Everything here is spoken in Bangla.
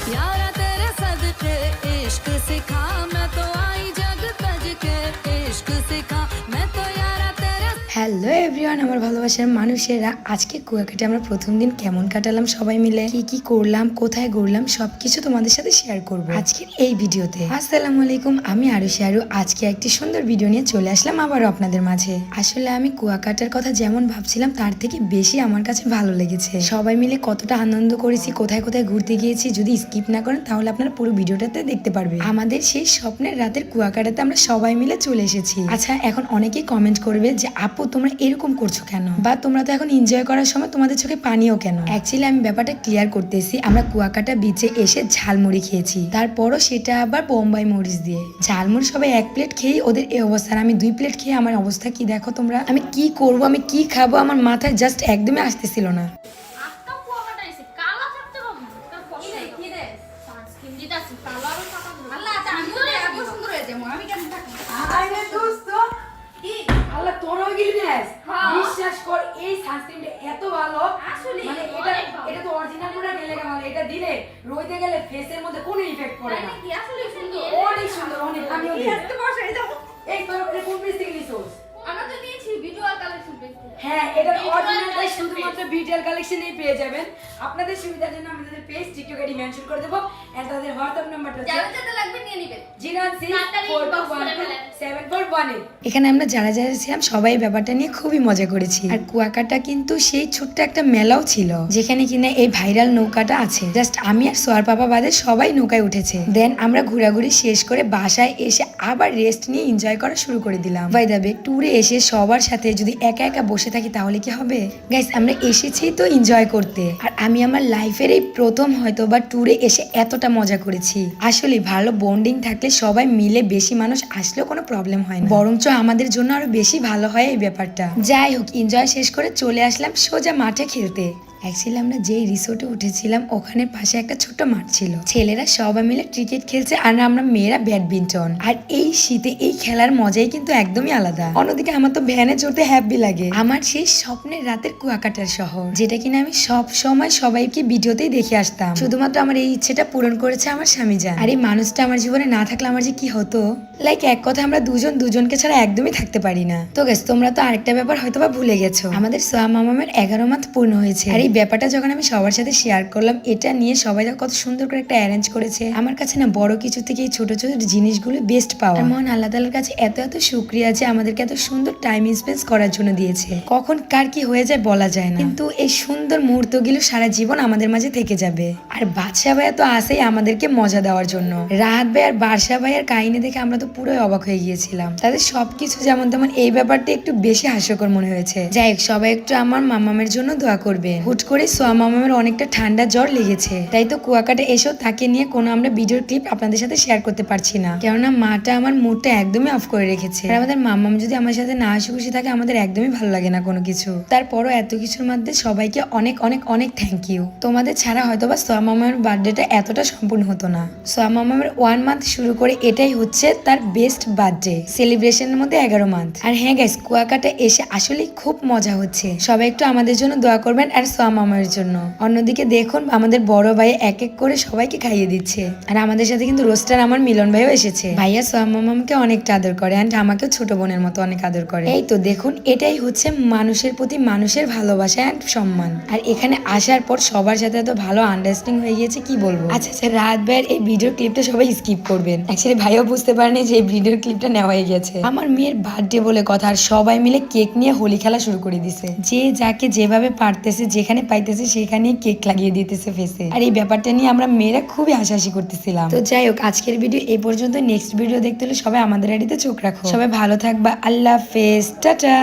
यारा तेरे सदके इश्क सिखा मैं तो आई जग तज के इश्क सिखा मैं तो यारा तेरे। হ্যালো এভরিওয়ান, আমার ভালোবাসার মানুষেরা, আজকে কুয়াকাটা আমরা প্রথম দিন কেমন কাটালাম সবাই মিলে, কি কি করলাম, কোথায় ঘুরলাম, সবকিছু তোমাদের সাথে শেয়ার করব আজকের এই ভিডিওতে। আসসালামু আলাইকুম, আমি আরুষি আরু। আজকে একটি সুন্দর ভিডিও নিয়ে চলে আসলাম আবারও আপনাদের মাঝে। আসলে আমি কুয়াকাটার কথা যেমন ভাবছিলাম তার থেকে বেশি আমার কাছে ভালো লেগেছে। সবাই মিলে কতটা আনন্দ করেছি, কোথায় কোথায় ঘুরতে গিয়েছি, যদি স্কিপ না করেন তাহলে আপনারা পুরো ভিডিওটাতে দেখতে পারবেন। আমাদের সেই স্বপ্নের রাতের কুয়াকাটাতে আমরা সবাই মিলে চলে এসেছি। আচ্ছা, এখন অনেকেই কমেন্ট করবে যে আপু তোমরা এরকম করছো কেন, বা তোমরা তো এখন এনজয় করার সময় তোমাদের চোখে পানিও কেন। অ্যাকচুয়ালি আমি ব্যাপারটা ক্লিয়ার করতেছি। আমরা কুয়াকাটা বিচে এসে ঝালমুড়ি খেয়েছি, তারপরও সেটা আবার বোম্বাই মরিচ দিয়ে। ঝালমুড়ি সবাই এক প্লেট খেয়ে ওদের এই অবস্থা, আমি 2 প্লেট খেয়ে আমার অবস্থা কি দেখো তোমরা। আমি কি করব, আমি কি খাবো, আমার মাথায় জাস্ট একদমই আসতেছিল না। বিশ্বাস কর, এই সানস্ক্রিনটা এত ভালো, মানে এটা তো অরিজিনাল প্রোডাক্ট। এটা দিলে রইতে গেলে ফেসের মধ্যে কোনো ইফেক্ট পড়ে না। অনেক সুন্দর, অনেক। আমি এই তোর কোন পেজ থেকে নিছোস? আমরা তো নিয়েছি ভিজুয়াল কালেকশন পেজ থেকে। হ্যাঁ, এটা অরিজিনালটাই শুধুমাত্র ভিজুয়াল কালেকশনেই পেয়ে যাবেন। আপনাদের সুবিধার জন্য আমি তাদের পেজ টিকটক আইডি মেনশন করে দেব, এন্ড তাদের হোয়াটসঅ্যাপ নাম্বারটা যাতে লাগবে নিয়ে নেবেন 016427418। এখানে আমরা যারা যারা ছিলাম সবাই ব্যাপারটা নিয়ে খুবই মজা করেছি। আর কুয়াকাটা কিন্তু সেই ছোট্ট একটা মেলাও ছিল, যেখানে কিনা এই ভাইরাল নৌকাটা আছে। জাস্ট আমি আর সোয়ার পাপা বাদে সবাই নৌকায় উঠেছে। দেন আমরা ঘোরাঘুরি শেষ করে বাসায় এসে আবার রেস্ট নিয়ে এনজয় করা শুরু করে দিলাম। বাই দ্য ওয়ে, ট্যুরে এসে সবার সাথে যদি একা একা বসে থাকি তাহলে কি হবে? গাইস, আমরা এসেছি তো এনজয় করতে, আর আমি আমার লাইফের এই প্রথম হয়তো বা ট্যুরে এসে এতটা মজা করেছি। আসলে ভালো বন্ডিং থাকলে সবাই মিলে বেশি মানুষ আসলেও কোনো প্রবলেম হয় না, বরঞ্চ আমাদের জন্য আরো বেশি ভালো হয় এই ব্যাপারটা। যাই হোক, এনজয় শেষ করে চলে আসলাম সোজা মাঠে খেলতে। অ্যাকচুয়ালি আমরা যেই রিসোর্টে উঠেছিলাম ওখানে পাশে একটা ছোট মাঠ ছিল। ছেলেরা সবাই মিলে ক্রিকেট খেলছে আর আমরা মেয়েরা ব্যাডমিন্টন। আর এই শীতে এই খেলার মজাই কিন্তু একদমই আলাদা। অন্যদিকে আমার তো ভ্যানে চড়তে হ্যাপি লাগে। আমার সেই স্বপ্নের রাতের কুয়াকাটার শহর, যেটা কিনা আমি সব সময় সবাইকে ভিডিওতেই দেখে আসতাম। শুধুমাত্র আমার এই ইচ্ছেটা পূরণ করেছে আমার স্বামী জান। আর এই মানুষটা আমার জীবনে না থাকলে আমার যে কি হতো। লাইক এক কথা, আমরা দুজনকে ছাড়া একদমই থাকতে পারি না। তো গেছ, তোমরা তো আরেকটা ব্যাপার হয়তো বা ভুলে গেছো, আমাদের সোয়া মামামের 11 মাস পূর্ণ হয়েছে। আর এই ব্যাপারটা যখন আমি সবার সাথে শেয়ার করলাম, এটা নিয়ে সবাই কত সুন্দর করে একটা অ্যারেঞ্জ করেছে। আমার কাছে না বড় কিছু থেকে এই ছোট ছোট জিনিসগুলো বেস্ট পাওয়া। মন আল্লাহ তাআলার কাছে এত এত শুকরিয়া যে আমাদেরকে এত সুন্দর টাইম স্পেন্ড করার জন্য দিয়েছে। কখন কার কি হয়ে যায় বলা যায় না, কিন্তু এই সুন্দর মুহূর্তগুলো সারা জীবন আমাদের মাঝে থেকে যাবে। আর বাদশা ভাইয়া তো আসেই আমাদেরকে মজা দেওয়ার জন্য। রাহাত ভাই আর বাদশা ভাইয়ের কাহিনী দেখে আমরা তো পুরোই অবাক হয়ে গিয়েছিলাম। তাদের সবকিছু যেমন তেমন, এই ব্যাপারটা একটু বেশি হাস্যকর মনে হয়েছে। যাই হোক, সবাই একটু আমার মামামের জন্য দোয়া করবেন। হুট করে সোয়া মামামের অনেকটা ঠান্ডা জ্বর লেগেছে, তাই তো কুয়াকাটা এসেও তাকে নিয়ে কোনো আমরা ভিডিওর ক্লিপ আপনাদের সাথে শেয়ার করতে পারছি না, কেননা মাটা আমার মুডটা একদমই অফ করে রেখেছে। আর আমাদের মামাম যদি আমার সাথে না হাসি খুশি থাকে আমাদের একদমই ভালো লাগে না কোনো কিছু। তারপরও এত কিছুর মধ্যে সবাইকে অনেক অনেক অনেক থ্যাংক ইউ। তোমাদের ছাড়া হয়তো বা সোয়া মামামের বার্থডেটা এতটা সম্পূর্ণ হতো না। সোয়া মামামের 1 মান্থ শুরু করে এটাই হচ্ছে তার বেস্ট বার্থডে সেলিব্রেশনের মধ্যে 11 মান্থ। আর হ্যাঁ গাইস, কুয়াকাটা এসে আসলেই খুব মজা হচ্ছে। সবাই একটু আমাদের জন্য দোয়া করবেন আর সোয়া মামার জন্য। অন্যদিকে দেখুন, আমাদের বড় ভাই এক এক করে সবাইকে খাইয়ে দিচ্ছে। আর আমাদের সাথে কিন্তু রোস্টার আমার মিলন ভাইও এসেছে। ভাইয়া সোয়া মামাকে অনেকটা আদর করে, এন্ড আমাকেও ছোট বোনের মতো অনেক আদর করে। এই তো দেখুন, এটাই হচ্ছে মানুষের প্রতি মানুষের ভালোবাসা এন্ড সম্মান। আর এখানে আসার পর সবার সাথে এত ভালো আন্ডারস্ট্যান্ডিং হয়ে গিয়েছে কি বলবো। আচ্ছা, রাত ভাইয়ের এই ভিডিও ক্লিপটা সবাই স্কিপ করবেন। অ্যাকচুয়ালি ভাইও বুঝতে পারেনি যে এই ভিডিও ক্লিপটা নেওয়া হয়ে গেছে। আমার মেয়ের বার্থডে বলে কথা, আর সবাই মিলে কেক নিয়ে হোলি খেলা শুরু করে দিছে। যে যাকে যেভাবে পারতেছে, যেখানে পাইতেছে সেখানে কেক লাগিয়ে দিতেছে ফেসে। আর এই ব্যাপারটা নিয়ে আমরা মেয়েরা খুবই হাসাহাসি করতেছিলাম। তো যাই হোক, আজকের ভিডিও এই পর্যন্ত। নেক্সট ভিডিও দেখতে হলে সবাই আমাদের আইডিতে চোখ রাখো। সবাই ভালো থাকবা। আল্লাহ হাফেজ, টাটা।